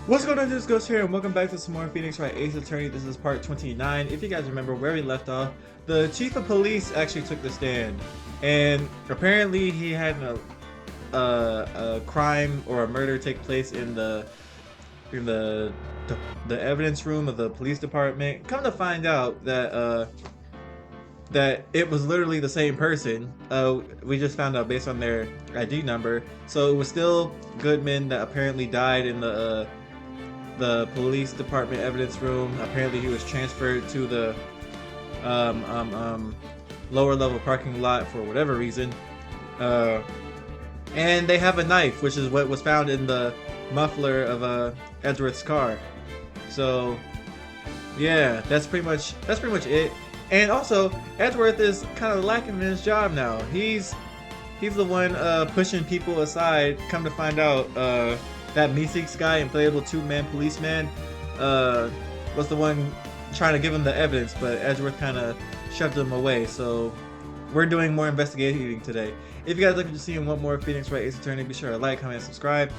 What's going on, this is Ghxst here, and welcome back to some more Phoenix Wright Ace Attorney. This is part 29. If you guys remember where we left off, the chief of police actually took the stand, and apparently he had a crime or a murder take place in the evidence room of the police department. Come to find out that it was literally the same person. We just found out based on their ID number. So it was still Goodman that apparently died in the police department evidence room. Apparently he was transferred to the lower level parking lot for whatever reason. And they have a knife, which is what was found in the muffler of Edgeworth's car. So yeah, that's pretty much it. And also, Edgeworth is kind of lacking in his job now. He's the one pushing people aside. Come to find out, that Meeseeks guy and playable two-man policeman was the one trying to give him the evidence, but Edgeworth kind of shoved him away. So we're doing more investigating today. If you guys looking to see one more Phoenix Wright Ace Attorney, be sure to like, comment, and subscribe.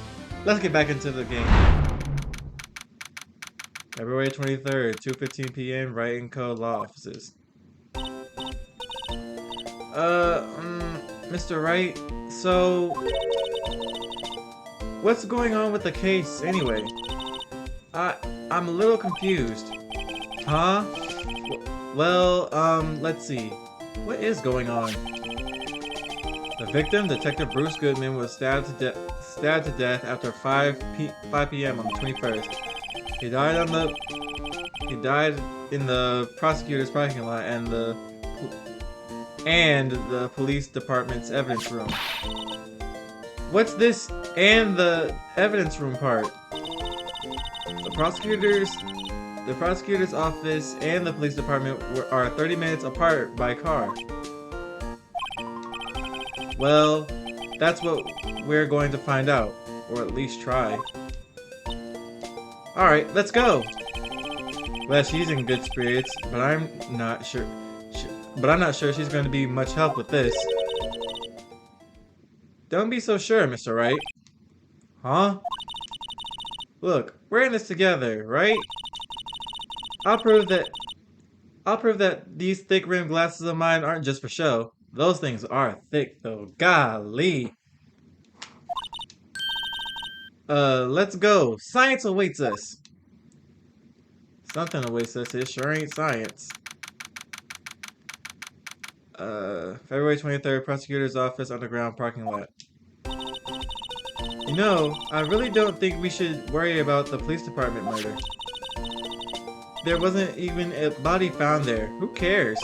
Let's get back into the game. February 23rd, 2:15 p.m. Wright & Co. Law Offices. Mr. Wright, so what's going on with the case anyway? I'm a little confused. Huh? Well, let's see. What is going on? The victim, Detective Bruce Goodman, was stabbed to death after 5 p.m. on the 21st. He died in the prosecutor's parking lot and the police department's evidence room. What's this and the evidence room part? The prosecutor's office and the police department are 30 minutes apart by car. Well, that's what we're going to find out, or at least try. Alright, let's go! Well, she's in good spirits, but I'm not sure she's going to be much help with this. Don't be so sure, Mr. Wright. Huh? Look, we're in this together, right? I'll prove that these thick-rimmed glasses of mine aren't just for show. Those things are thick, though. Golly. Let's go. Science awaits us. Something awaits us. It sure ain't science. February 23rd, prosecutor's office, underground parking lot. You know, I really don't think we should worry about the police department murder. There wasn't even a body found there. Who cares?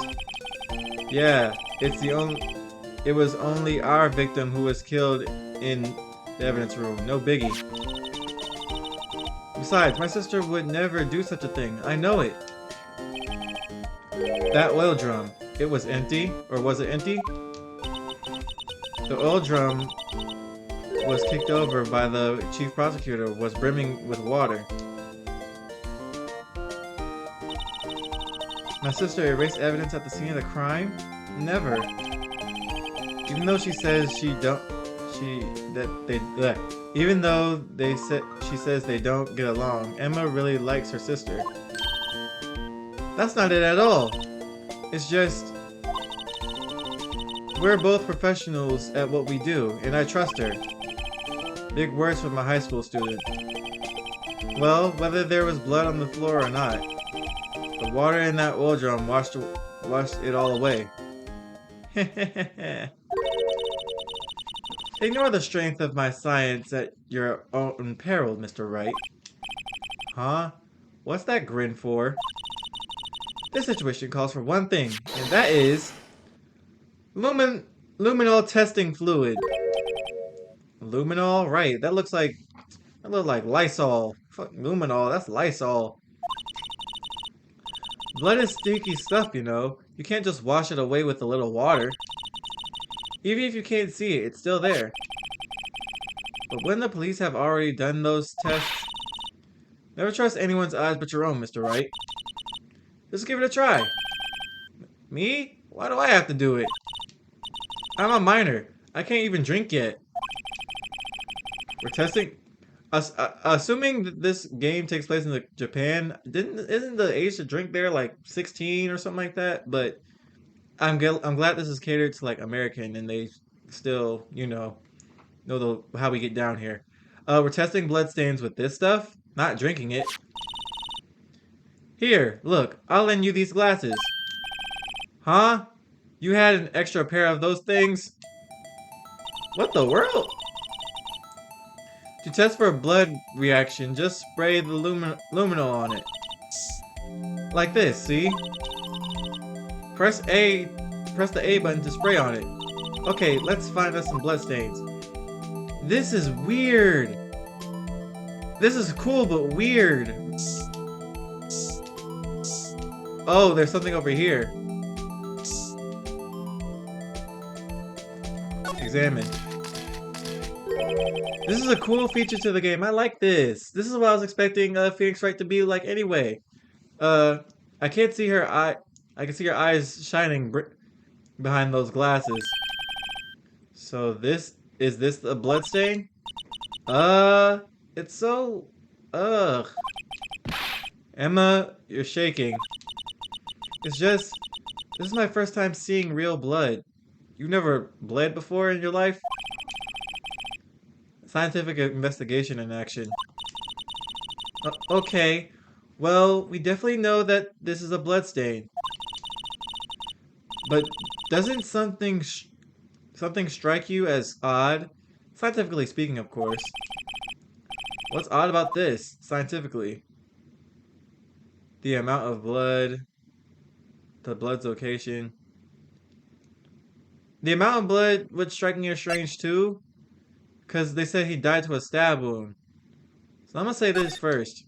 Yeah, it was only our victim who was killed in the evidence room. No biggie. Besides, my sister would never do such a thing. I know it. That oil drum. It was empty? Or was it empty? The oil drum was kicked over by the chief prosecutor, was brimming with water. My sister erased evidence at the scene of the crime? Never. Even though she says she says they don't get along, Emma really likes her sister. That's not it at all. It's just we're both professionals at what we do, and I trust her. Big words from a high school student. Well, whether there was blood on the floor or not, the water in that oil drum washed it all away. Ignore the strength of my science at your own peril, Mr. Wright. Huh? What's that grin for? This situation calls for one thing, and that is luminol testing fluid. Luminol? Right, that looks like Lysol. Fuck luminol, that's Lysol. Blood is stinky stuff, you know. You can't just wash it away with a little water. Even if you can't see it, it's still there. But when the police have already done those tests, never trust anyone's eyes but your own, Mr. Wright. Just give it a try. Me? Why do I have to do it? I'm a minor. I can't even drink yet. We're testing Assuming that this game takes place in Japan, isn't the age to drink there like 16 or something like that? But I'm glad this is catered to like American and they still, know how we get down here. We're testing blood stains with this stuff, not drinking it. Here, look, I'll lend you these glasses. Huh? You had an extra pair of those things? What the world? To test for a blood reaction, just spray the luminol on it. Like this, see? Press the A button to spray on it. Okay, let's find us some blood stains. This is weird. This is cool, but weird. Oh, there's something over here. Examine. This is a cool feature to the game. I like this. This is what I was expecting Phoenix Wright to be like anyway. I can't see her eye. I can see her eyes shining behind those glasses. So is this a blood stain? It's so... Ugh. Emma, you're shaking. It's just... This is my first time seeing real blood. You've never bled before in your life? Scientific investigation in action. Okay. Well, we definitely know that this is a blood stain. But doesn't something strike you as odd? Scientifically speaking, of course. What's odd about this, scientifically? The amount of blood, the blood's location. The amount of blood would strike me as strange too, because they said he died to a stab wound. So I'm gonna say this first.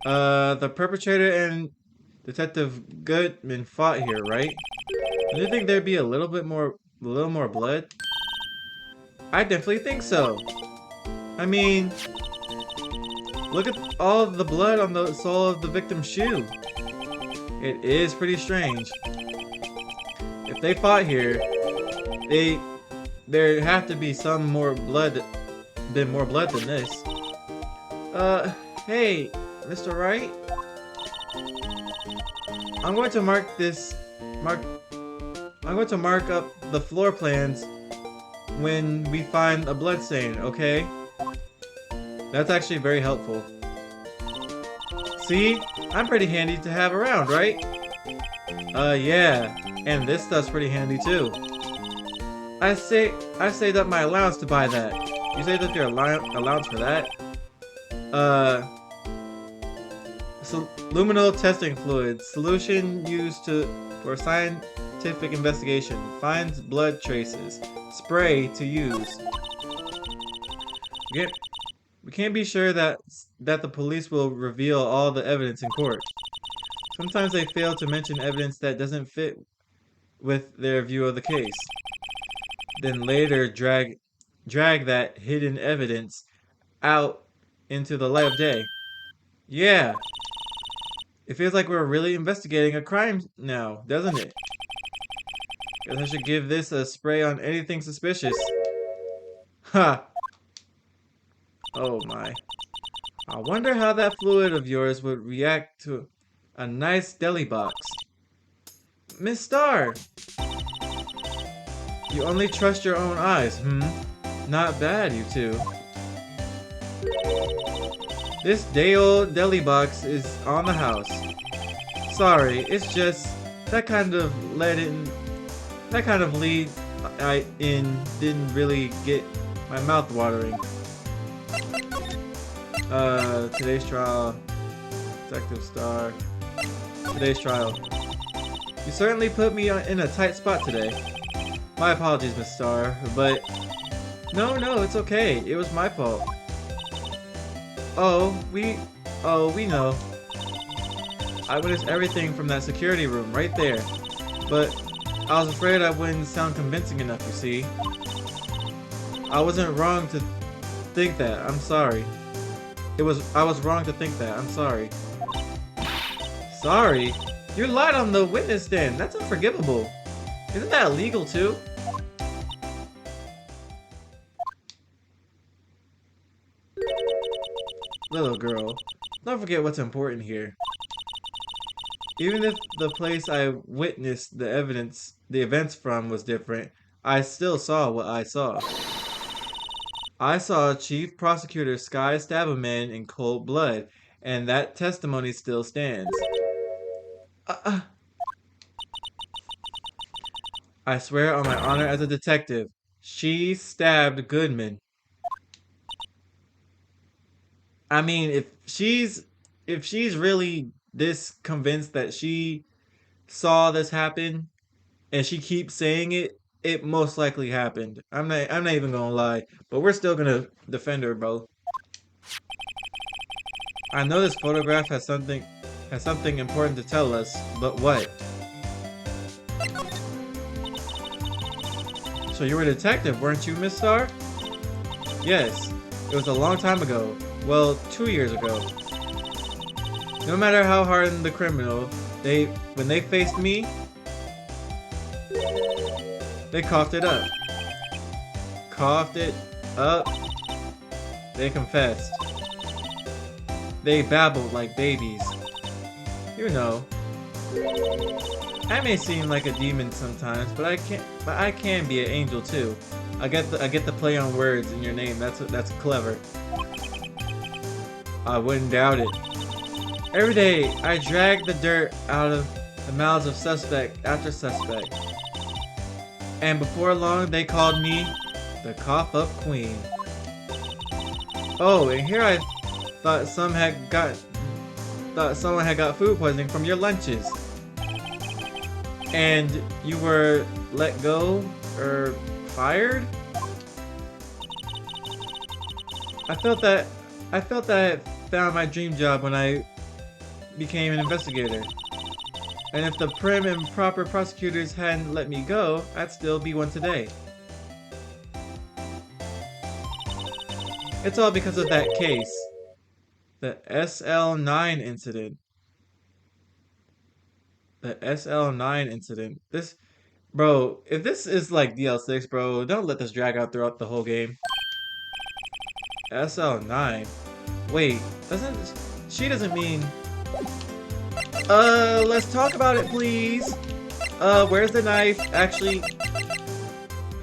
The perpetrator and Detective Goodman fought here, right? Do you think there'd be a little more blood? I definitely think so. I mean, look at all of the blood on the sole of the victim's shoe. It is pretty strange. If they fought here, there have to be some more blood, more blood than this. Hey, Mr. Wright? I'm going to mark up the floor plans when we find a blood stain, okay? That's actually very helpful. See? I'm pretty handy to have around, right? Yeah. And this stuff's pretty handy too. I saved up my allowance to buy that. You saved up your allowance for that? So, luminol testing fluid. Solution used for scientific investigation. Finds blood traces. Spray to use. We can't be sure that the police will reveal all the evidence in court. Sometimes they fail to mention evidence that doesn't fit with their view of the case. Then later drag that hidden evidence out into the light of day. Yeah. It feels like we're really investigating a crime now, doesn't it? Guess I should give this a spray on anything suspicious. Ha! Oh my. I wonder how that fluid of yours would react to a nice deli box. Miss Star! You only trust your own eyes, Not bad, you two. This day-old deli box is on the house. Sorry, it's just that kind of lead didn't really get my mouth watering. Today's trial. Detective Star. Today's trial. You certainly put me in a tight spot today. My apologies, Miss Star, but... No, it's okay. It was my fault. Oh, we know. I witnessed everything from that security room right there. But I was afraid I wouldn't sound convincing enough, you see. I wasn't wrong to think that. I'm sorry. I was wrong to think that. I'm sorry. Sorry? You lied on the witness stand. That's unforgivable. Isn't that illegal too? Little girl, don't forget what's important here. Even if the place I witnessed the events from was different, I still saw what I saw. I saw Chief Prosecutor Sky stab a man in cold blood, and that testimony still stands. Uh, uh, I swear on my honor as a detective, she stabbed Goodman. I mean, if she's really this convinced that she saw this happen and she keeps saying it, it most likely happened. I'm not even gonna lie, but we're still gonna defend her, bro. I know this photograph has something important to tell us, but what? So you were a detective, weren't you, Miss Starr? Yes. It was a long time ago. Well, 2 years ago. No matter how hardened the criminal, when they faced me, they coughed it up. Coughed it up. They confessed. They babbled like babies. You know. I may seem like a demon sometimes, but I can be an angel too. I get the play on words in your name. That's clever. I wouldn't doubt it. Every day I drag the dirt out of the mouths of suspect after suspect. And before long they called me the cough up queen. Oh, and here I thought someone had got food poisoning from your lunches. And you were let go or fired? I felt that I had found my dream job when I became an investigator. And if the prim and proper prosecutors hadn't let me go, I'd still be one today. It's all because of that case. The SL-9 incident. The SL-9 incident. Bro, if this is like DL6, bro, don't let this drag out throughout the whole game. SL-9. Wait, she doesn't mean... let's talk about it, please. Where's the knife? Actually,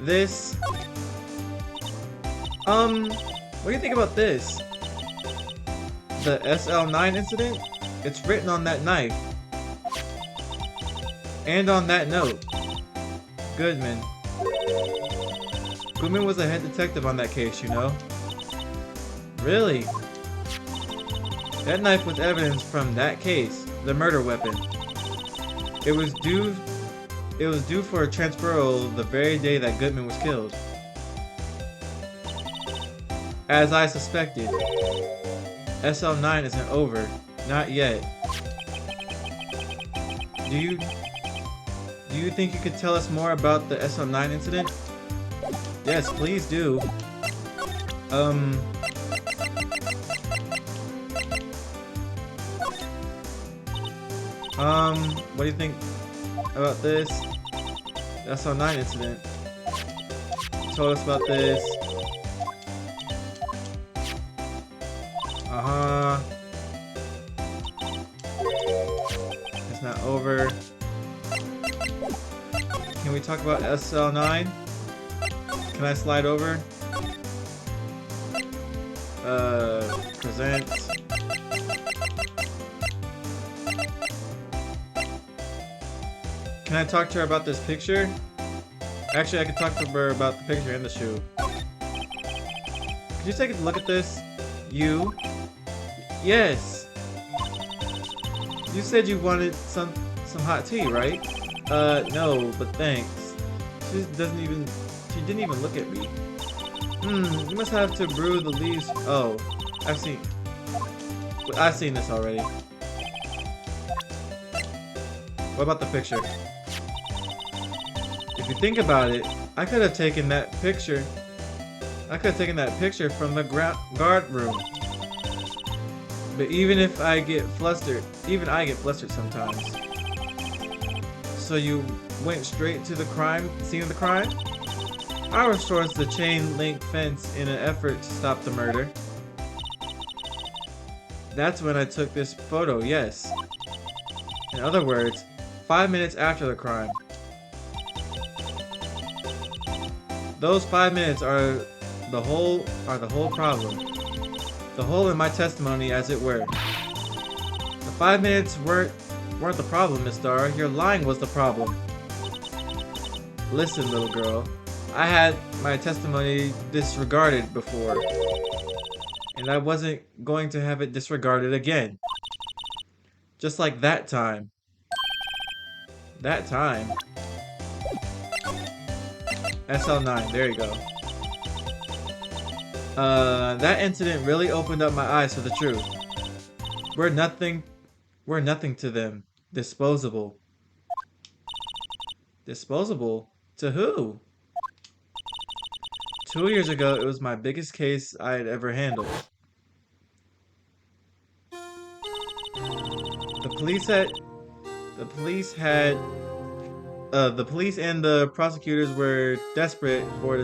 this... what do you think about this? The SL-9 incident? It's written on that knife. And on that note. Goodman. Goodman was a head detective on that case, you know? Really? That knife was evidence from that case, the murder weapon. It was due for a transferal the very day that Goodman was killed. As I suspected, SL-9 isn't over. Not yet. Do you think you could tell us more about the SL-9 incident? Yes, please do. What do you think about this? The SL-9 incident. Told us about this. It's not over. Can we talk about SL-9? Can I slide over? Present. Can I talk to her about this picture? Actually, I could talk to her about the picture and the shoe. Could you take a look at this? You? Yes. You said you wanted some hot tea, right? No, but thanks. She didn't even look at me. You must have to brew the leaves. Oh, I've seen this already. What about the picture? If you think about it, I could have taken that picture from the guard room. But even I get flustered sometimes. So you went straight to the scene of the crime? I was towards the chain link fence in an effort to stop the murder. That's when I took this photo, yes. In other words, 5 minutes after the crime. Those 5 minutes are the whole problem. The hole in my testimony, as it were. The 5 minutes weren't the problem, Miss Star. Your lying was the problem. Listen, little girl. I had my testimony disregarded before. And I wasn't going to have it disregarded again. Just like that time. That time. SL-9, there you go. That incident really opened up my eyes to the truth. We're nothing to them. Disposable. Disposable? To who? 2 years ago, it was my biggest case I had ever handled. The police and the prosecutors were desperate for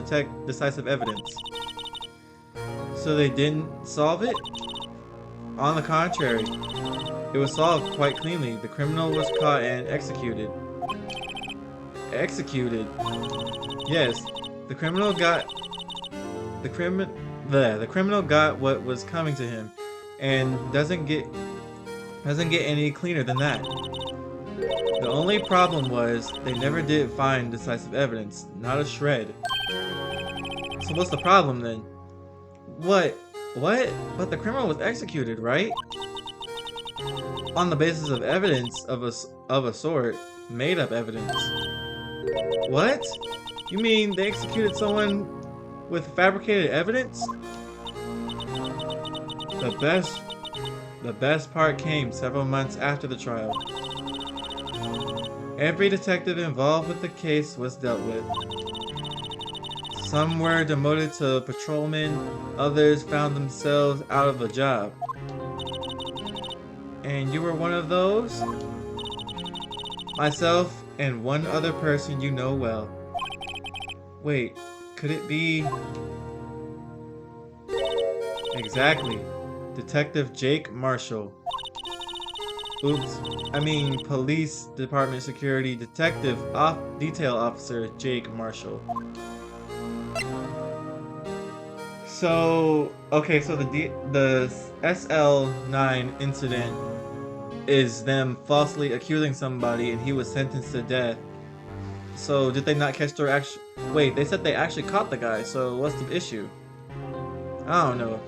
decisive evidence. So they didn't solve it? On the contrary, it was solved quite cleanly. The criminal was caught and executed. Executed? Yes, the criminal got what was coming to him, and doesn't get any cleaner than that. The only problem was they never did find decisive evidence, not a shred. So what's the problem then? What? But the criminal was executed, right? On the basis of evidence of a sort, made up evidence. What? You mean they executed someone with fabricated evidence? The best part came several months after the trial. Every detective involved with the case was dealt with. Some were demoted to patrolmen, others found themselves out of a job. And you were one of those? Myself and one other person you know well. Wait, could it be... Exactly. Detective Jake Marshall. Oops, I mean Police Department Security Detective Detail Officer Jake Marshall. So, okay, so the SL-9 incident is them falsely accusing somebody and he was sentenced to death. So did they not catch their wait, they said they actually caught the guy, so what's the issue? I don't know.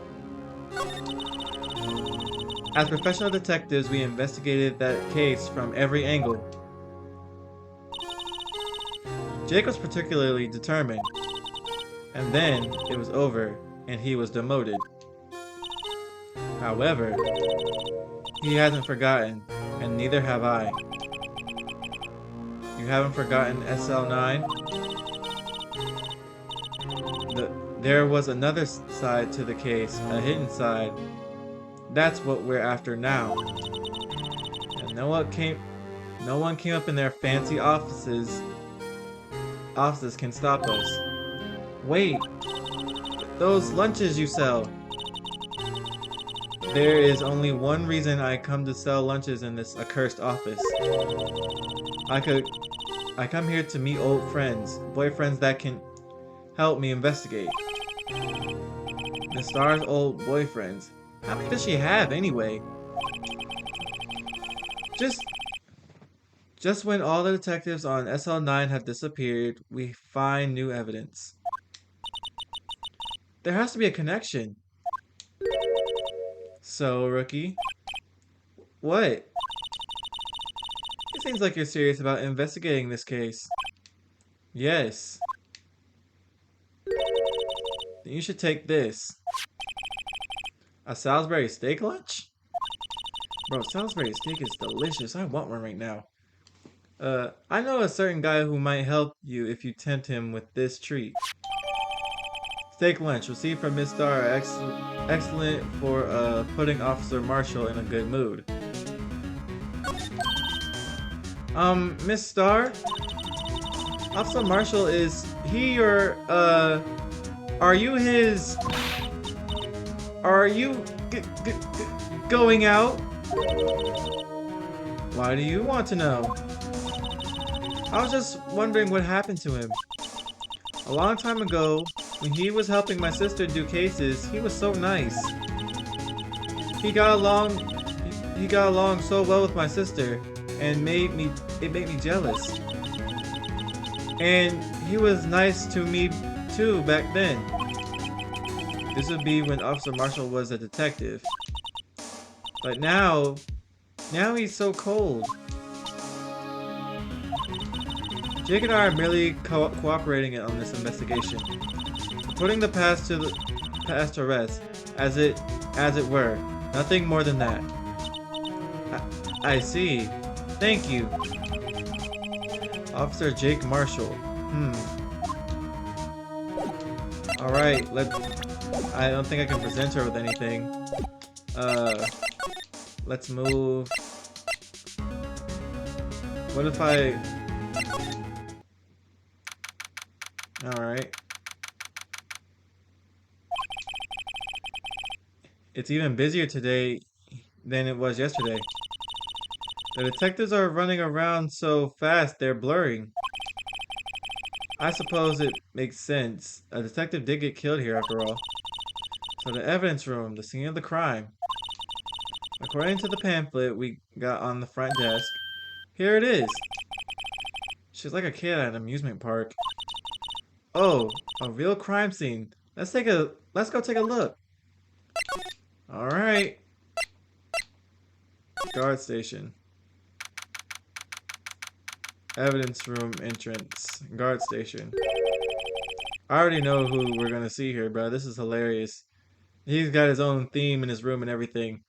As professional detectives, we investigated that case from every angle. Jake was particularly determined. And then it was over, and he was demoted. However, he hasn't forgotten, and neither have I. You haven't forgotten SL-9? There was another side to the case, a hidden side. That's what we're after now. And no one came up in their fancy offices can stop us. Wait, those lunches you sell. There is only one reason I come to sell lunches in this accursed office. I come here to meet old friends, boyfriends that can help me investigate. Miss Star's old boyfriends. How many does she have anyway? Just when all the detectives on SL-9 have disappeared, we find new evidence. There has to be a connection. So, Rookie? What? It seems like you're serious about investigating this case. Yes. Then you should take this. A Salisbury steak lunch? Bro, Salisbury steak is delicious. I want one right now. I know a certain guy who might help you if you tempt him with this treat. Steak lunch received from Miss Star are excellent for putting Officer Marshall in a good mood. Miss Star? Officer Marshall, is he your, are you his... Are you... going out? Why do you want to know? I was just wondering what happened to him. A long time ago, when he was helping my sister do cases, he was so nice. He got along he got along so well with my sister and it made me jealous. And he was nice to me too back then. This would be when Officer Marshall was a detective. But now he's so cold. Jake and I are merely cooperating on this investigation, putting the past to rest, as it were. Nothing more than that. I see. Thank you, Officer Jake Marshall. All right. I don't think I can present her with anything. Let's move. What if I... Alright. It's even busier today than it was yesterday. The detectives are running around so fast they're blurring. I suppose it makes sense. A detective did get killed here after all. So the evidence room, the scene of the crime. According to the pamphlet we got on the front desk, here it is. She's like a kid at an amusement park. Oh, a real crime scene. Let's go take a look. All right. Guard station. Evidence room entrance. Guard station. I already know who we're gonna see here, bro. This is hilarious. He's got his own theme in his room and everything.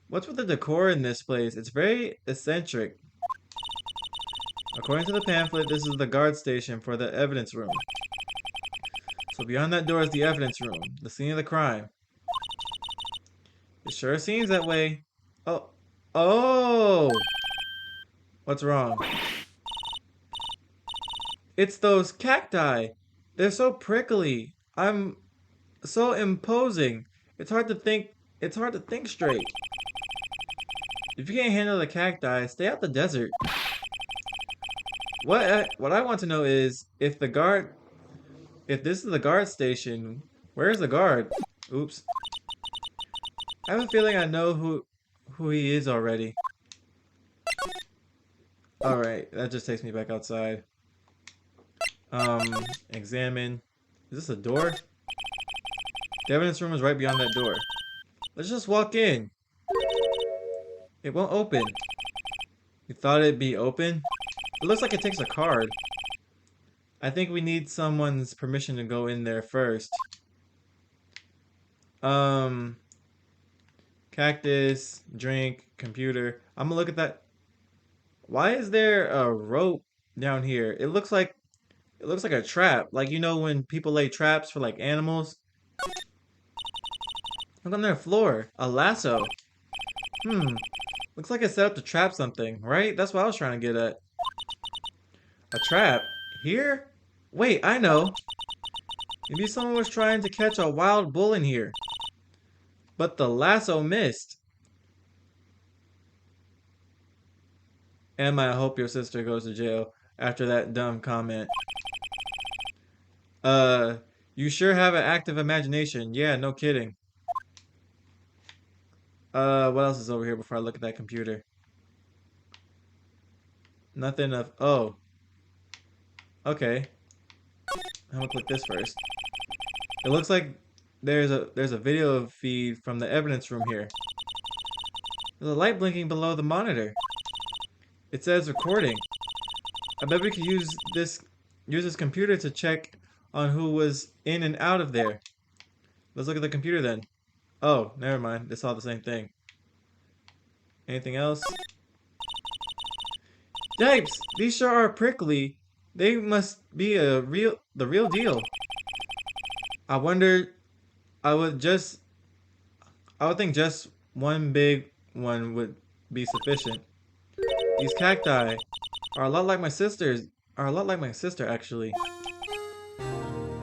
What's with the decor in this place? It's very eccentric. According to the pamphlet, this is the guard station for the evidence room. So beyond that door is the evidence room, the scene of the crime. It sure seems that way. Oh. Oh! What's wrong? It's those cacti. They're so prickly. I'm so imposing. It's hard to think straight. If you can't handle the cacti, stay out the desert. What I want to know is if this is the guard station, where's the guard? Oops. I have a feeling I know who he is already. Alright, that just takes me back outside. Examine. Is this a door? The evidence room is right beyond that door. Let's just walk in. It won't open. You thought it'd be open? It looks like it takes a card. I think we need someone's permission to go in there first. Cactus, drink, computer. I'm gonna look at that. Why is there a rope down here? It looks like a trap. Like, you know when people lay traps for like animals? Look on their floor. A lasso. Looks like it's set up to trap something, right? That's what I was trying to get at. A trap? Here? Wait, I know. Maybe someone was trying to catch a wild bull in here. But the lasso missed. Emma, I hope your sister goes to jail after that dumb comment. You sure have an active imagination. Yeah, no kidding. What else is over here before I look at that computer? Nothing of... Oh. Okay. I'm gonna click this first. It looks like there's a video feed from the evidence room here. There's a light blinking below the monitor. It says recording. I bet we could use this computer to check on who was in and out of there. Let's look at the computer then. Oh, never mind. It's all the same thing. Anything else? Yipes! These sure are prickly. They must be the real deal. I wonder. I would think just one big one would be sufficient. These cacti are a lot like my sister's. Are a lot like my sister, actually.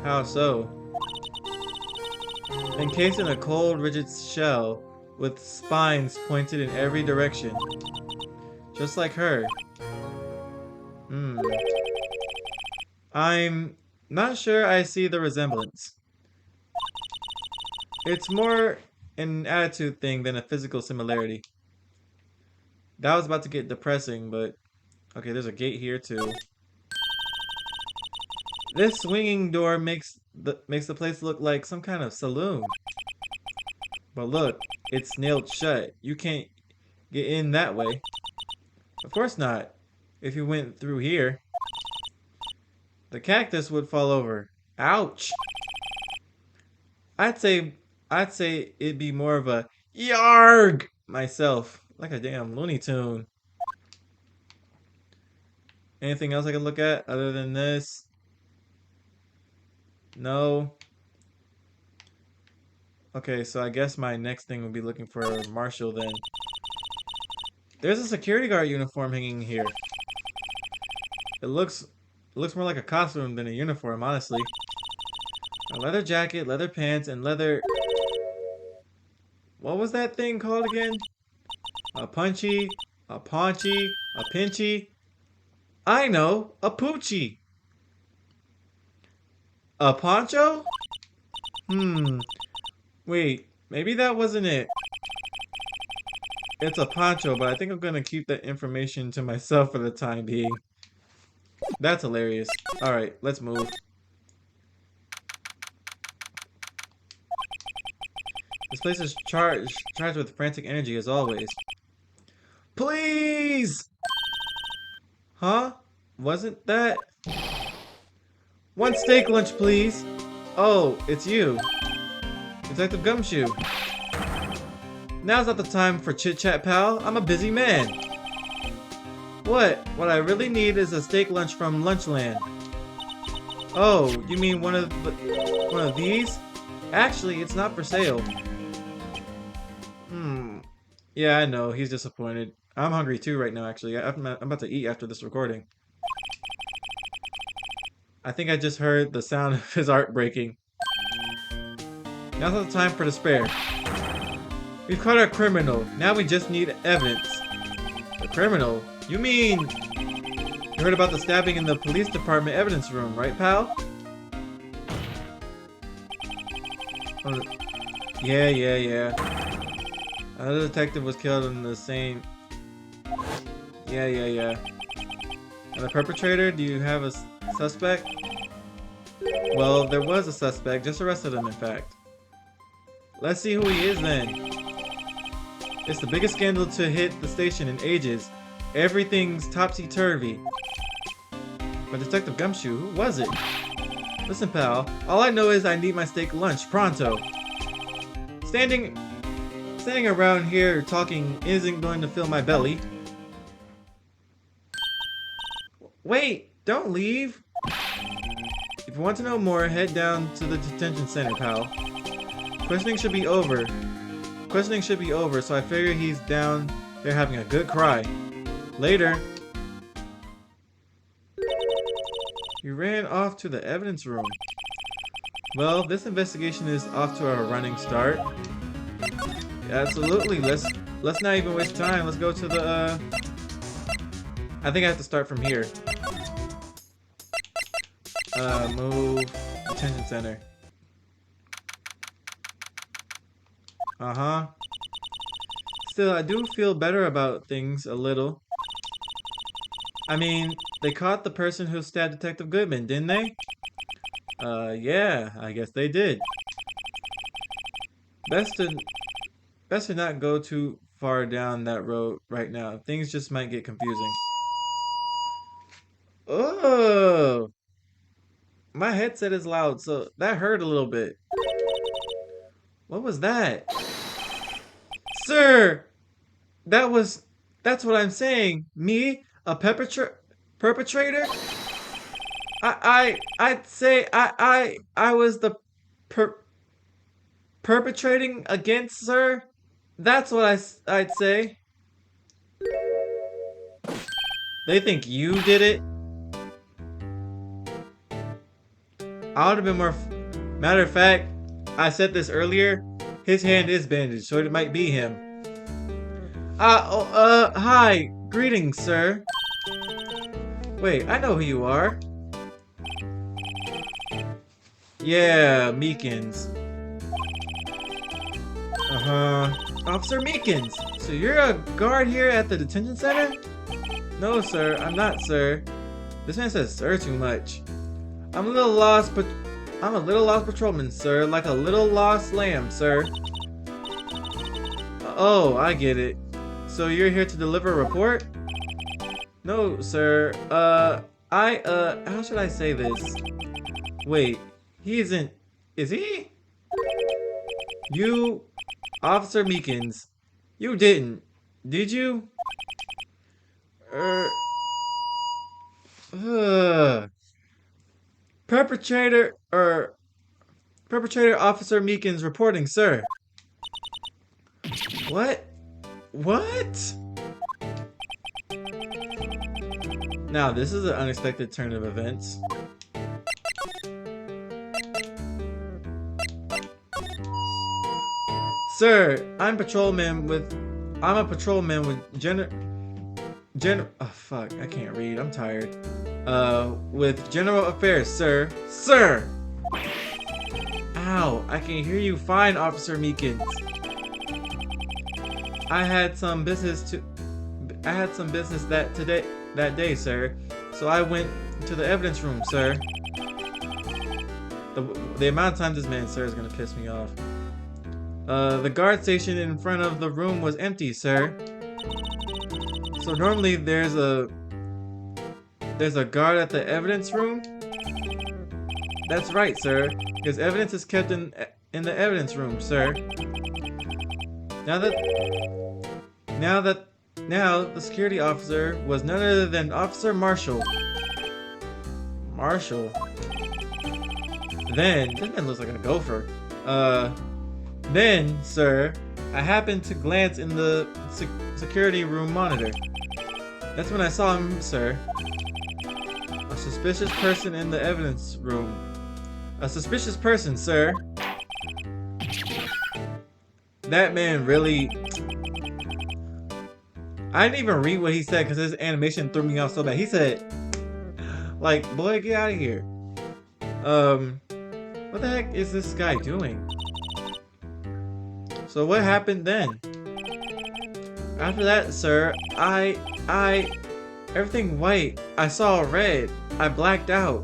How so? Encased in a cold, rigid shell, with spines pointed in every direction. Just like her. Hmm. I'm not sure I see the resemblance. It's more an attitude thing than a physical similarity. That was about to get depressing, but okay, there's a gate here too. This swinging door makes the place look like some kind of saloon. But look, it's nailed shut. You can't get in that way. Of course not. If you went through here, the cactus would fall over. Ouch. I'd say I'd say it'd be more of a yarg myself, like a damn Looney Tune. Anything else I can look at other than this? No. Okay, so I guess my next thing will be looking for Marshall then. There's a security guard uniform hanging here. It looks more like a costume than a uniform, honestly. A leather jacket, leather pants, and leather... What was that thing called again? A punchy, a paunchy, a pinchy. I know, a poochie. A poncho? Hmm. Wait, maybe that wasn't it. It's a poncho, but I think I'm gonna keep that information to myself for the time being. That's hilarious. Alright, let's move. This place is charged with frantic energy as always. Please! Huh? Wasn't that? One steak lunch, please. Oh, it's you. Detective Gumshoe. Now's not the time for chit-chat, pal. I'm a busy man. What I really need is a steak lunch from Lunchland. Oh, you mean one of these? Actually, it's not for sale. Yeah, I know. He's disappointed. I'm hungry too right now, actually. I'm about to eat after this recording. I think I just heard the sound of his art breaking. Now's not the time for despair. We've caught our criminal. Now we just need evidence. The criminal? You mean... You heard about the stabbing in the police department evidence room, right, pal? Yeah. Another detective was killed in the same... Yeah. And the perpetrator? Do you have a suspect? Well, there was a suspect. Just arrested him, in fact. Let's see who he is, then. It's the biggest scandal to hit the station in ages. Everything's topsy-turvy. But Detective Gumshoe, who was it? Listen, pal. All I know is I need my steak lunch, pronto. Standing around here talking isn't going to fill my belly. Wait, don't leave. If you want to know more, head down to the detention center, pal. Questioning should be over, so I figure he's down there having a good cry. Later. You ran off to the evidence room. Well, this investigation is off to a running start. Absolutely. Let's not even waste time. Let's go to the I think I have to start from here. Move detention center. Uh-huh. Still, I do feel better about things a little. I mean, they caught the person who stabbed Detective Goodman, didn't they? Yeah, I guess they did. Best to not go too far down that road right now. Things just might get confusing. Oh! My headset is loud, so that hurt a little bit. What was that? Sir! That's what I'm saying. Me? A perpetrator? I'd say I was the perpetrating against, sir. That's what I'd say. They think you did it? I would have been more... Matter of fact, I said this earlier. His hand is bandaged, so it might be him. Hi. Greetings, sir. Wait, I know who you are. Yeah, Meekins. Uh-huh. Officer Meekins! So you're a guard here at the detention center? No, sir, I'm not, sir. This man says sir too much. I'm a little lost, but I'm a little lost patrolman, sir. Like a little lost lamb, sir. Oh, I get it. So you're here to deliver a report? No, sir. How should I say this? Wait, he isn't... Is he? You... Officer Meekins, you didn't, did you? Perpetrator Officer Meekins reporting, sir. What? What? Now, this is an unexpected turn of events. Sir, I'm a patrolman with oh fuck, I can't read, I'm tired. With general affairs, sir. Sir! Ow, I can hear you fine, Officer Meekins. I had some business that day, sir. So I went to the evidence room, sir. The amount of time this man, sir, is gonna piss me off. The guard station in front of the room was empty, sir. So normally there's a guard at the evidence room? That's right, sir. Because evidence is kept in the evidence room, sir. Now the security officer was none other than Officer Marshall. Marshall? Then, this man looks like a gopher. Then, sir, I happened to glance in the security room monitor. That's when I saw him, sir. A suspicious person in the evidence room. A suspicious person, sir. That man really... I didn't even read what he said because his animation threw me off so bad. He said, like, boy, get out of here. What the heck is this guy doing? So what happened then? After that, sir, everything white. I saw red. I blacked out.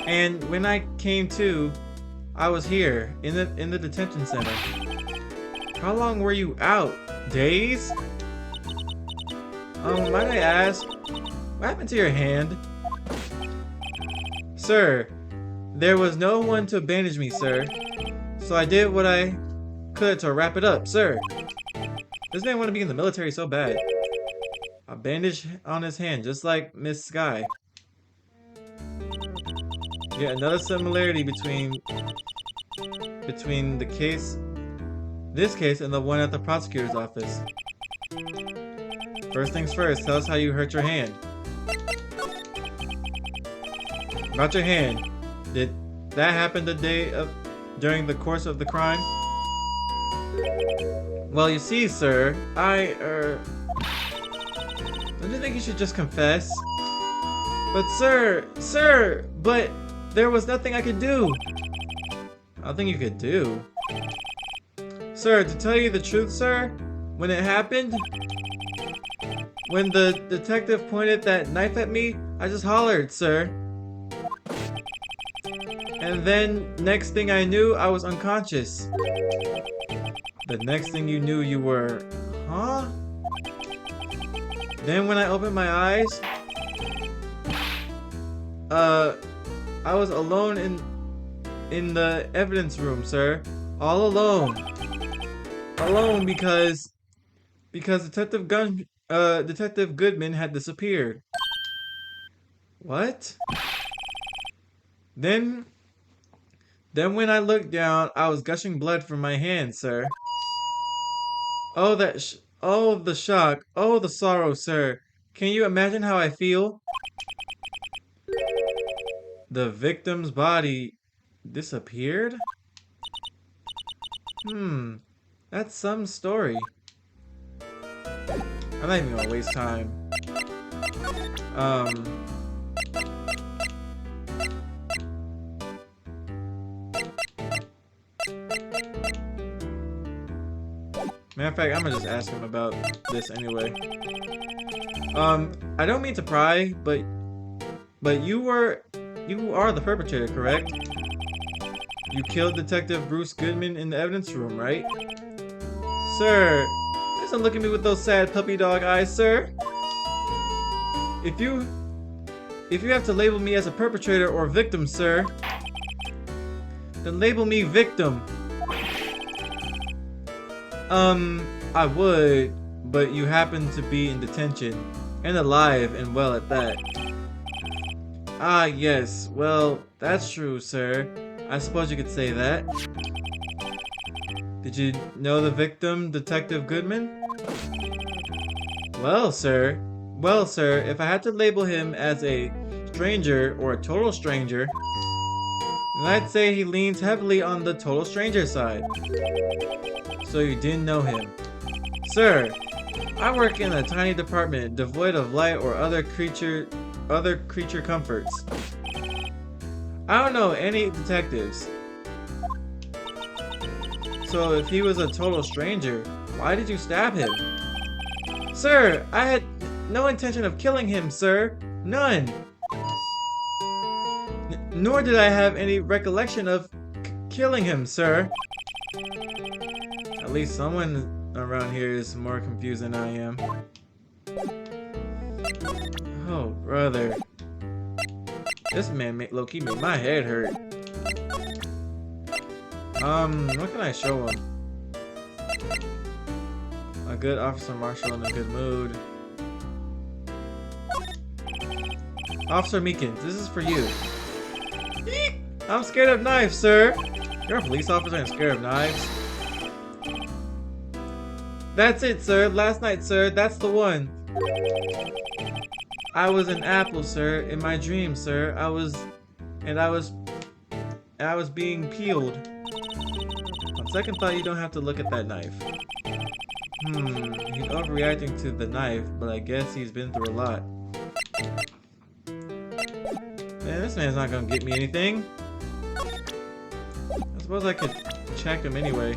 And when I came to, I was here in the detention center. How long were you out? Days? Might I ask, what happened to your hand? Sir, there was no one to bandage me, sir. So I did what I could to wrap it up, sir. This man wanted to be in the military so bad. A bandage on his hand, just like Miss Sky. Yet another similarity between this case and the one at the prosecutor's office. First things first, tell us how you hurt your hand. About your hand, did that happen during the course of the crime? Well, you see, sir, don't you think you should just confess? But sir, but there was nothing I could do. Nothing you could do? Sir, to tell you the truth, sir, when it happened, when the detective pointed that knife at me, I just hollered, sir. And then, next thing I knew, I was unconscious. The next thing you knew, you were... Huh? Then when I opened my eyes... I was alone in the evidence room, sir. All alone. Alone because Detective Goodman had disappeared. What? Then when I looked down, I was gushing blood from my hand, sir. Oh, the shock. Oh, the sorrow, sir. Can you imagine how I feel? The victim's body disappeared? That's some story. I'm not even gonna waste time. Matter of fact, I'm gonna just ask him about this anyway. I don't mean to pry, but you are the perpetrator, correct? You killed Detective Bruce Goodman in the evidence room, right? Sir, please don't look at me with those sad puppy dog eyes, sir. If you have to label me as a perpetrator or victim, sir, then label me victim. I would, but you happen to be in detention, and alive and well at that. Ah, yes, well, that's true, sir. I suppose you could say that. Did you know the victim, Detective Goodman? Well, sir, if I had to label him as a stranger or a total stranger, then I'd say he leans heavily on the total stranger side. So you didn't know him. Sir, I work in a tiny department devoid of light or other creature comforts. I don't know any detectives. So if he was a total stranger, why did you stab him? Sir, I had no intention of killing him, sir. None. Nor did I have any recollection of killing him, sir. At least someone around here is more confused than I am. Oh, brother. This man low-key made my head hurt. What can I show him? A good Officer Marshall in a good mood. Officer Meekins, this is for you. Eek! I'm scared of knives, sir. You're a police officer and scared of knives? That's it, sir. Last night, sir. That's the one. I was an apple, sir. In my dream, sir. I was being peeled. On second thought, you don't have to look at that knife. He's overreacting to the knife, but I guess he's been through a lot. Man, this man's not gonna get me anything. I suppose I could check him anyway.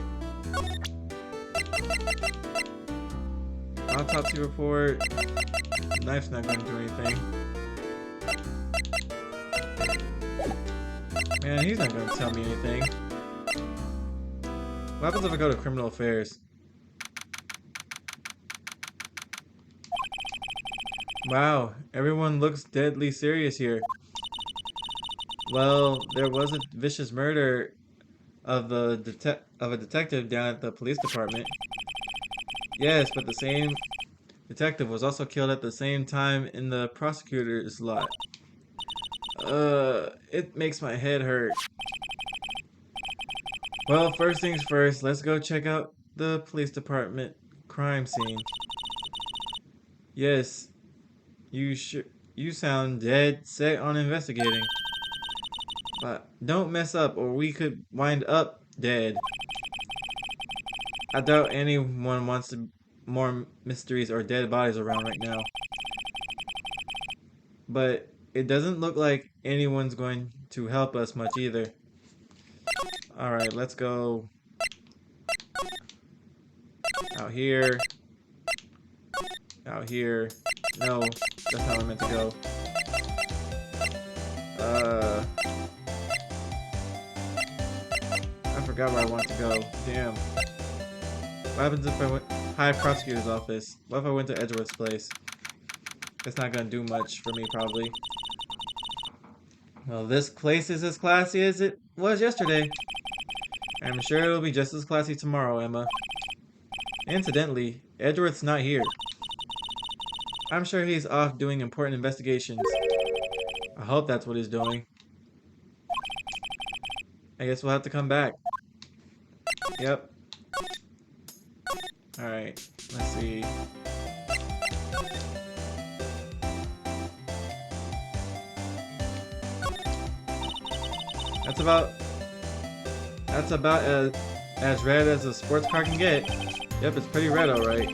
Autopsy report. The knife's not gonna do anything. Man, he's not gonna tell me anything. What happens if I go to criminal affairs? Wow, everyone looks deadly serious here. Well, there was a vicious murder of a detective down at the police department. Yes, but the same detective was also killed at the same time in the prosecutor's lot. It makes my head hurt. Well, first things first, let's go check out the police department crime scene. Yes, you sound dead set on investigating. But don't mess up or we could wind up dead. I doubt anyone wants more mysteries or dead bodies around right now. But it doesn't look like anyone's going to help us much either. Alright, let's go out here. Out here. No, that's not where I meant to go. I forgot where I wanted to go. Damn. What happens if I went High Prosecutor's Office? What if I went to Edgeworth's place? That's not gonna do much for me, probably. Well, this place is as classy as it was yesterday. I'm sure it'll be just as classy tomorrow, Emma. Incidentally, Edgeworth's not here. I'm sure he's off doing important investigations. I hope that's what he's doing. I guess we'll have to come back. Yep. Alright, let's see. That's about As red as a sports car can get. Yep, it's pretty red, alright.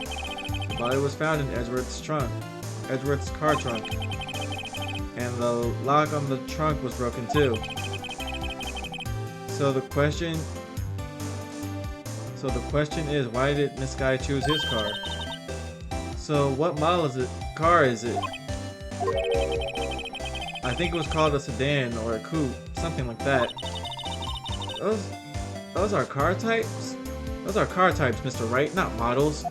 The body was found in Edgeworth's trunk. Edgeworth's car trunk. And the lock on the trunk was broken too. So the question is, why did this guy choose his car? So what model is it? Car is it? I think it was called a sedan or a coupe, something like that. Those are car types? Those are car types, Mr. Wright, not models.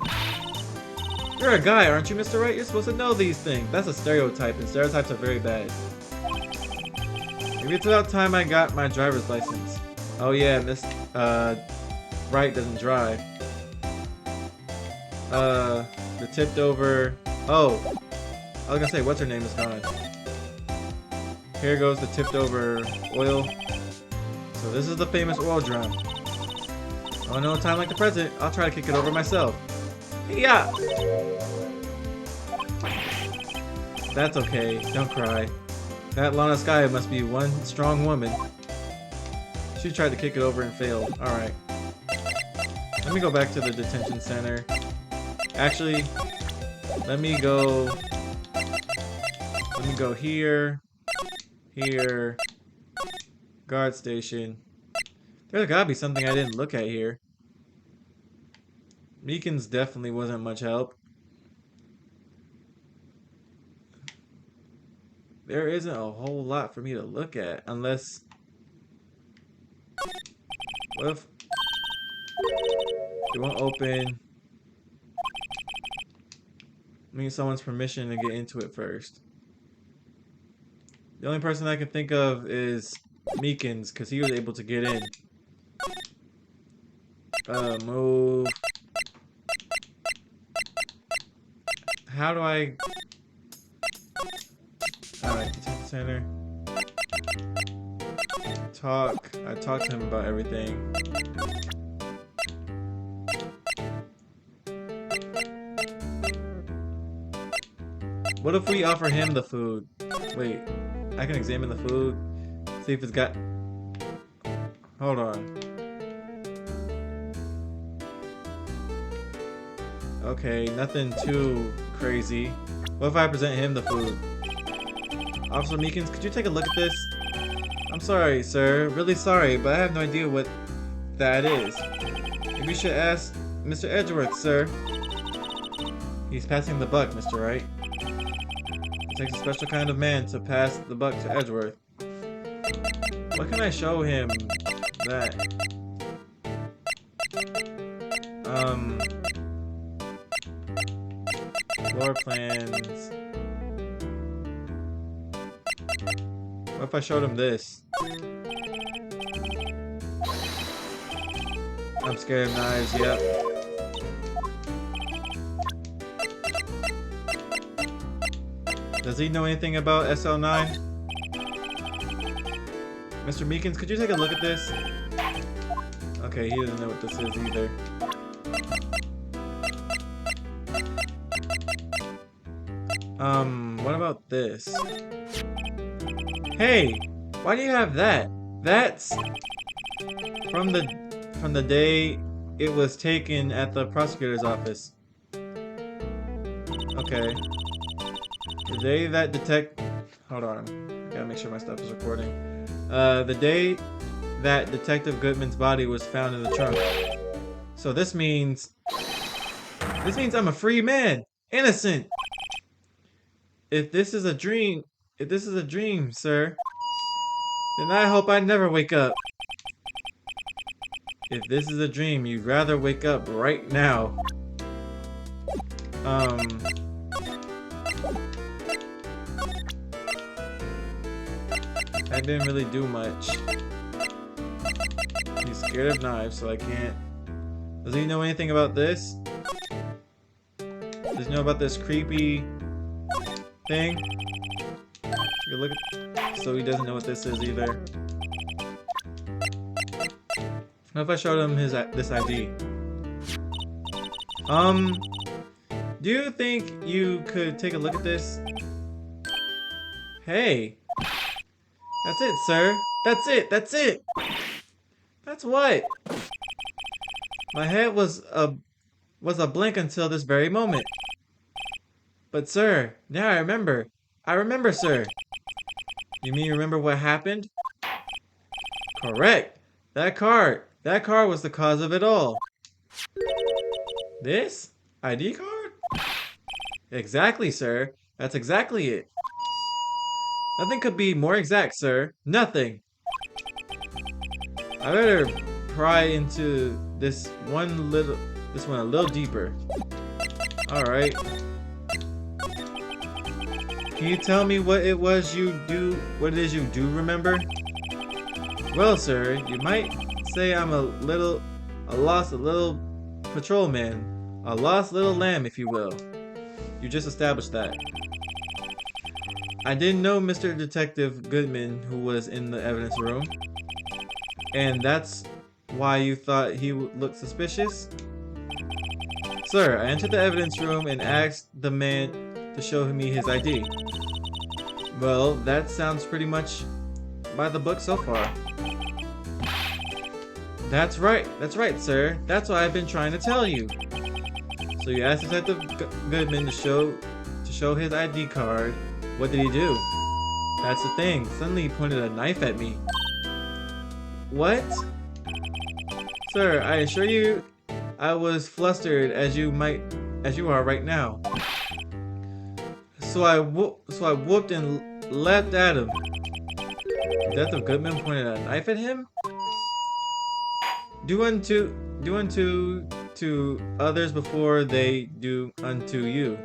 You're a guy, aren't you, Mr. Wright? You're supposed to know these things. That's a stereotype, and stereotypes are very bad. Maybe it's about time I got my driver's license. Oh yeah, Miss Wright doesn't drive. The tipped over. Oh, I was gonna say, what's her name is gone. Here goes the tipped over oil. So this is the famous oil drum. Oh no, time like the present. I'll try to kick it over myself. Yeah. That's okay. Don't cry. That Lana Sky must be one strong woman. She tried to kick it over and failed. Alright. Let me go back to the detention center. Actually, let me go here, here, guard station. There's gotta be something I didn't look at here. Meekins definitely wasn't much help. There isn't a whole lot for me to look at, unless... What if... It won't open... I need someone's permission to get into it first. The only person I can think of is Meekins, because he was able to get in. Move. How do I... Alright, detention center. I talked to him about everything. What if we offer him the food? Wait, I can examine the food. See if it's got... Hold on. Okay, nothing too crazy. What if I present him the food? Officer Meekins, could you take a look at this? I'm sorry, sir. Really sorry, but I have no idea what that is. Maybe you should ask Mr. Edgeworth, sir. He's passing the buck, Mr. Wright. It takes a special kind of man to pass the buck to Edgeworth. What can I show him that? Floor plans. What if I showed him this? I'm scared of knives, yep. Does he know anything about SL-9? Mr. Meekins, could you take a look at this? Okay, he doesn't know what this is either. What about this? Hey, why do you have that? That's from the day it was taken at the prosecutor's office. Okay. The day that hold on. Gotta make sure my stuff is recording. The day that Detective Goodman's body was found in the trunk. So this means I'm a free man, innocent. If this is a dream, sir, then I hope I never wake up. If this is a dream, you'd rather wake up right now. I didn't really do much. He's scared of knives, so I can't. Does he know anything about this? Does he know about this creepy thing? Take a look at. So he doesn't know what this is either. What if I showed him this ID? Do you think you could take a look at this? Hey. That's it, sir. That's it. That's it. That's what? My head was a blink until this very moment. But sir, now I remember. I remember, sir. You mean you remember what happened? Correct. That car was the cause of it all. This? ID card? Exactly, sir. That's exactly it. Nothing could be more exact, sir. Nothing. I better pry into this one a little deeper. Alright. Can you tell me what it is you do remember? Well, sir, you might say I'm a lost little patrolman. A lost little lamb, if you will. You just established that. I didn't know Mr. Detective Goodman, who was in the evidence room. And that's why you thought he looked suspicious? Sir, I entered the evidence room and asked the man to show me his ID. Well, that sounds pretty much by the book so far. That's right, sir. That's what I've been trying to tell you. So you asked Detective Goodman to show his ID card. What did he do? That's the thing. Suddenly he pointed a knife at me. What? Sir, I assure you I was flustered as you are right now. So I whooped and leapt at him. Detective Goodman pointed a knife at him? Do unto to others before they do unto you.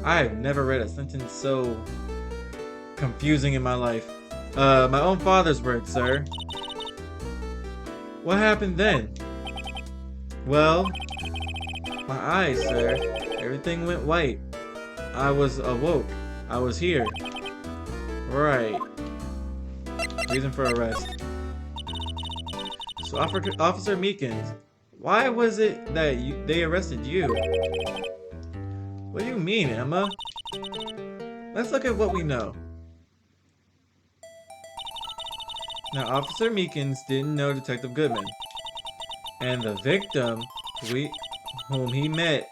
I've never read a sentence so confusing in my life. My own father's words, sir. What happened then? Well, my eyes, sir. Everything went white. I was awoke. I was here. Right. Reason for arrest. So, Officer Meekins, why was it that they arrested you? What do you mean, Emma? Let's look at what we know. Now, Officer Meekins didn't know Detective Goodman. And the victim, whom he met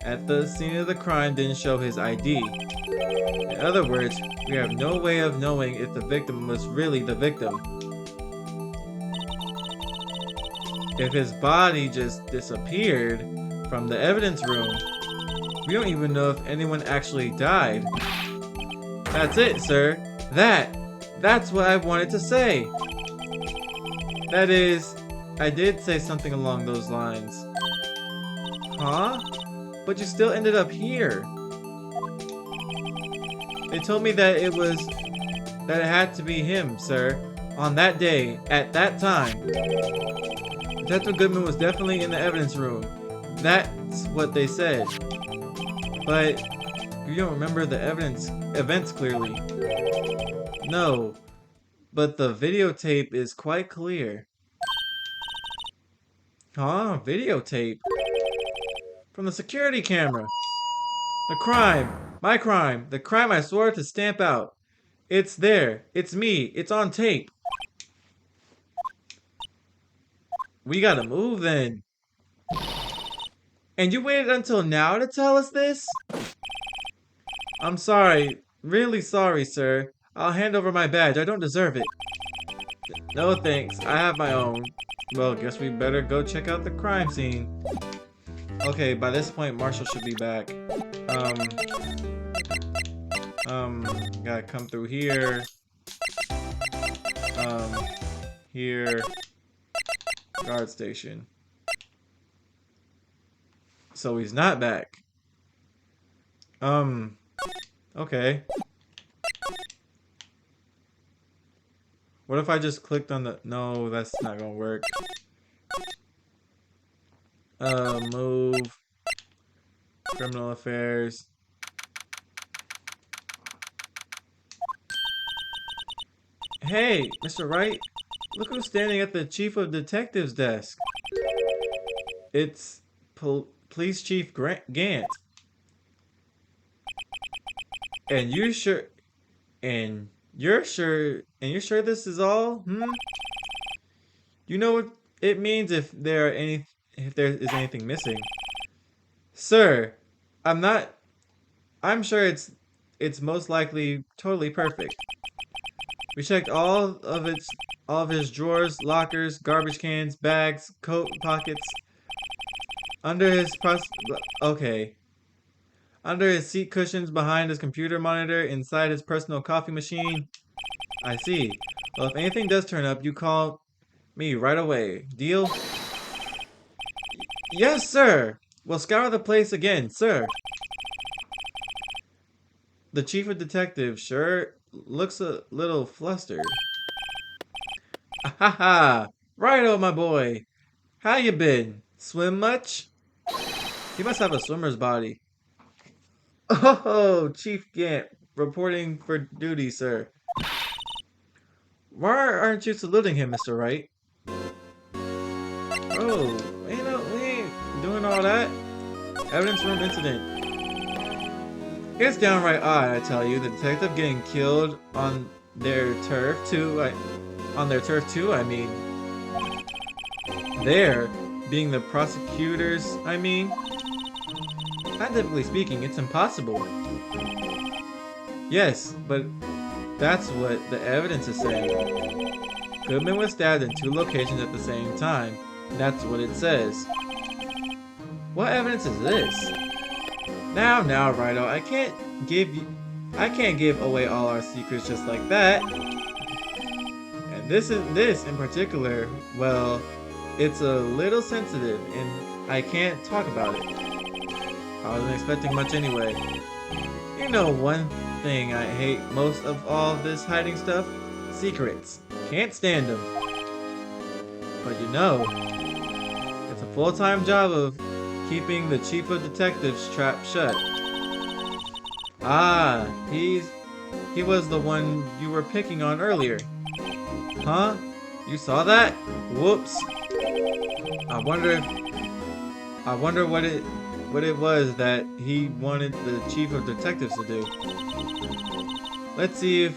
at the scene of the crime, didn't show his ID. In other words, we have no way of knowing if the victim was really the victim. If his body just disappeared from the evidence room, we don't even know if anyone actually died. That's it, sir. That's what I wanted to say. That is, I did say something along those lines. Huh? But you still ended up here. They told me that it had to be him, sir. On that day, at that time. Detective Goodman was definitely in the evidence room. That's what they said. But you don't remember the events clearly. No, but the videotape is quite clear. Huh? Videotape? From the security camera. The crime. My crime. The crime I swore to stamp out. It's there. It's me. It's on tape. We gotta move then. And you waited until now to tell us this? I'm sorry. Really sorry, sir. I'll hand over my badge. I don't deserve it. No thanks. I have my own. Well, guess we better go check out the crime scene. Okay, by this point, Marshall should be back. Gotta come through here. Here. Guard station. So he's not back. Okay. What if I just clicked on the... No, that's not gonna work. Move. Criminal affairs. Hey, Mr. Wright. Look who's standing at the Chief of Detectives desk. It's Police Chief Gant. And you're sure this is all? You know what it means if there are if there is anything missing. Sir, I'm not. I'm sure it's most likely totally perfect. We checked all of his drawers, lockers, garbage cans, bags, coat pockets, under his okay, under his seat cushions, behind his computer monitor, inside his personal coffee machine. I see. Well, if anything does turn up, you call me right away. Deal? Yes, sir. We'll scour the place again, sir. The chief of detectives sure looks a little flustered. Ha ha! Righto, my boy. How you been? Swim much? He must have a swimmer's body. Oh, Chief Gant, reporting for duty, sir. Why aren't you saluting him, Mr. Wright? Oh, we ain't doing all that. Evidence room incident. It's downright odd, I tell you. The detective getting killed on their turf too. On their turf too. I mean, there being the prosecutors. I mean, scientifically speaking, it's impossible. Yes, but that's what the evidence is saying. Goodman was stabbed in 2 locations at the same time. That's what it says. What evidence is this? Now, Righto, I can't give away all our secrets just like that. And this in particular, well, it's a little sensitive and I can't talk about it. I wasn't expecting much anyway. You know one thing I hate most of all this hiding stuff? Secrets. Can't stand them. But you know, it's a full-time job of keeping the chief of detectives trap shut. Ah, he was the one you were picking on earlier. Huh? You saw that? Whoops. I wonder what it was that he wanted the chief of detectives to do. Let's see if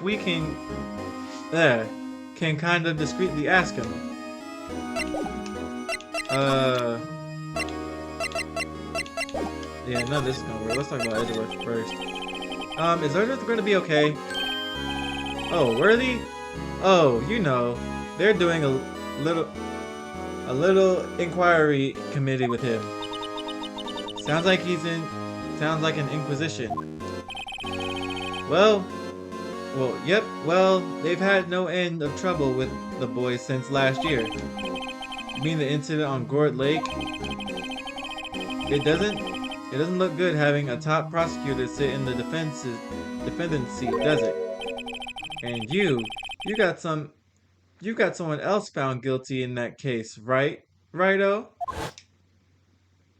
we can kind of discreetly ask him. Yeah, none of this is gonna work. Let's talk about Edgeworth first. Is Edgeworth gonna be okay? Oh, Worthy? Oh, you know, they're doing a little inquiry committee with him. Sounds like an inquisition. Well, yep, well, they've had no end of trouble with the boys since last year. You mean the incident on Gort Lake? It doesn't look good having a top prosecutor sit in the defendant's seat, does it? And you got someone else found guilty in that case, right? Righto?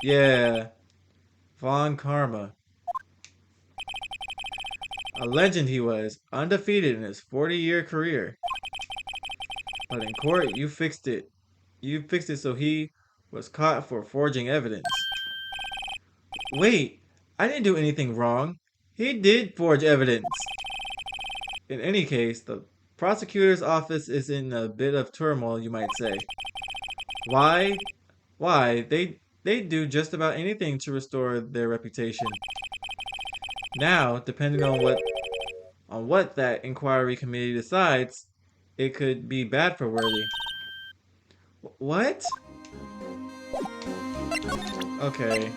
Yeah, Von Karma. A legend he was, undefeated in his 40-year career. But in court, you fixed it. You fixed it so he was caught for forging evidence. Wait, I didn't do anything wrong. He did forge evidence. In any case, the prosecutor's office is in a bit of turmoil, you might say. Why? Why? They do just about anything to restore their reputation. Now, depending on what that inquiry committee decides, it could be bad for Worthy. What? Okay.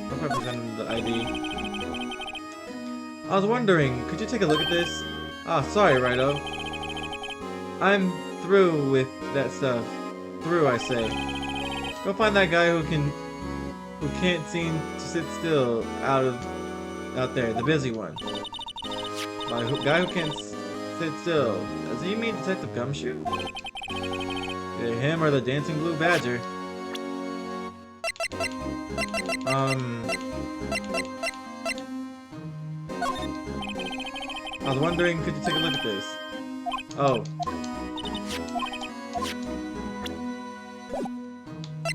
What if I present the ID? I was wondering, could you take a look at this? Ah, sorry, Righto. I'm through with that stuff. Through, I say. Go find that guy who can't seem to sit still out there, the busy one. Guy who can't sit still. Does he mean Detective Gumshoe? Either him or the Dancing Blue Badger. I was wondering, could you take a look at this? Oh.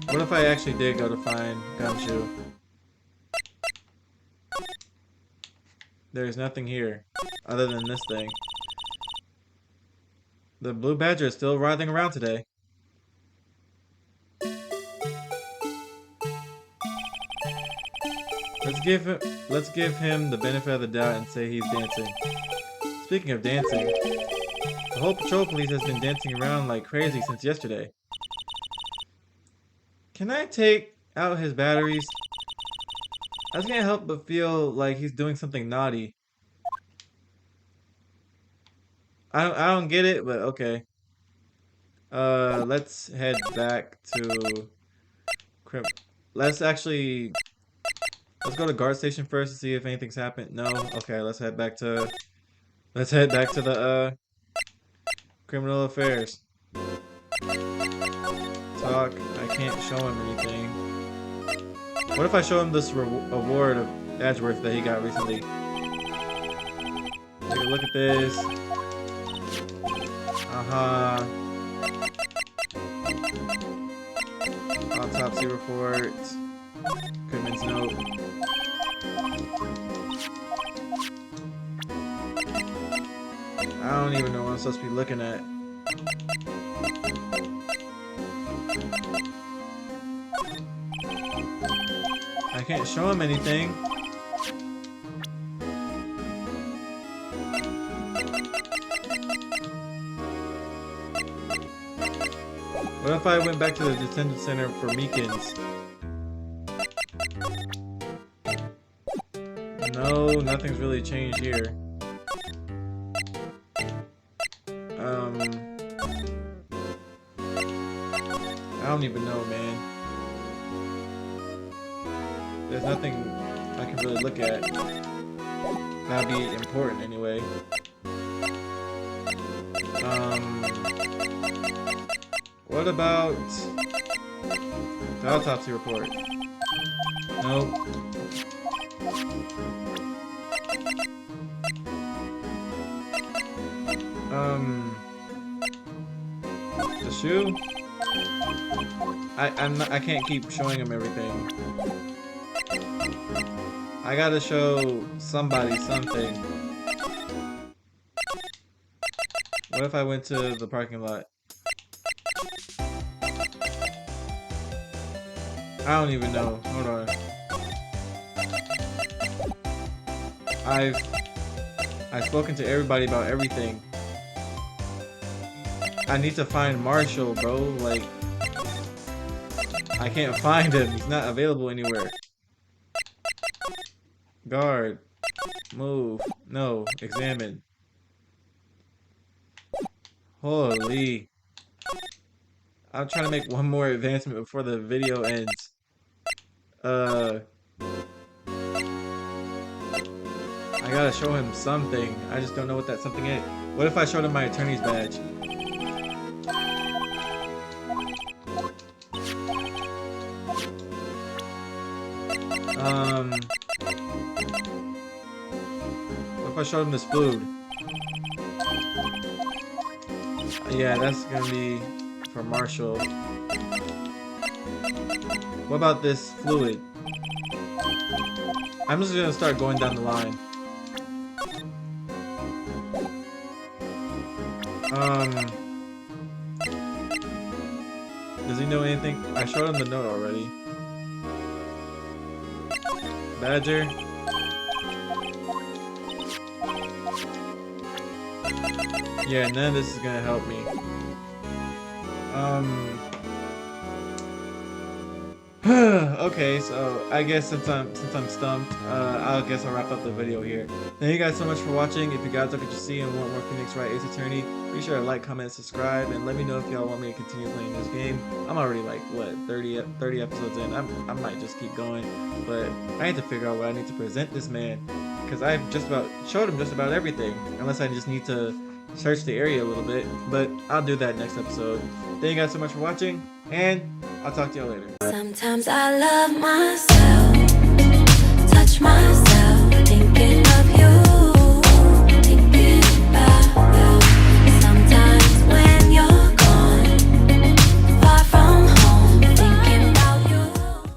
What if I actually did go to find Gumshoe? There's nothing here. other than this thing. The blue badger is still writhing around today. Let's give him the benefit of the doubt and say he's dancing. Speaking of dancing, the whole patrol police has been dancing around like crazy since yesterday. Can I take out his batteries? I just can't help but feel like he's doing something naughty. I don't get it, but okay. Let's head back to let's go to guard station first to see if anything's happened. No? Okay, let's head back to the criminal affairs. Talk. I can't show him anything. What if I show him this award of Edgeworth that he got recently? Take a look at this. Autopsy report. Goodman's note. I don't even know what I'm supposed to be looking at. I can't show him anything. What if I went back to the detention center for Meekins? No, nothing's really changed here. I don't even know, man. There's nothing I can really look at. That'd be important anyway. What about the autopsy report? Nope. The shoe? I can't keep showing him everything. I gotta show somebody something. What if I went to the parking lot? I don't even know. Hold on. I've spoken to everybody about everything. I need to find Marshall, bro. Like, I can't find him. He's not available anywhere. Guard. Move. No. Examine. Holy. I'm trying to make one more advancement before the video ends. I gotta show him something. I just don't know what that something is. What if I showed him my attorney's badge? What if I showed him this food? Yeah, that's gonna be for Marshall. What about this fluid? I'm just gonna start going down the line. Does he know anything? I showed him the note already. Badger. Yeah, none of this is gonna help me. Okay, so I guess since I'm stumped, I guess I'll wrap up the video here. Thank you guys so much for watching. If you guys like what you see and want more Phoenix Wright Ace Attorney, be sure to like, comment, subscribe, and let me know if y'all want me to continue playing this game. I'm already like, what, 30 episodes in. I might just keep going, but I need to figure out what I need to present this man, because I've just about showed him just about everything, unless I just need to search the area a little bit, but I'll do that next episode. Thank you guys so much for watching, and I'll talk to y'all later. Sometimes I love myself, touch myself.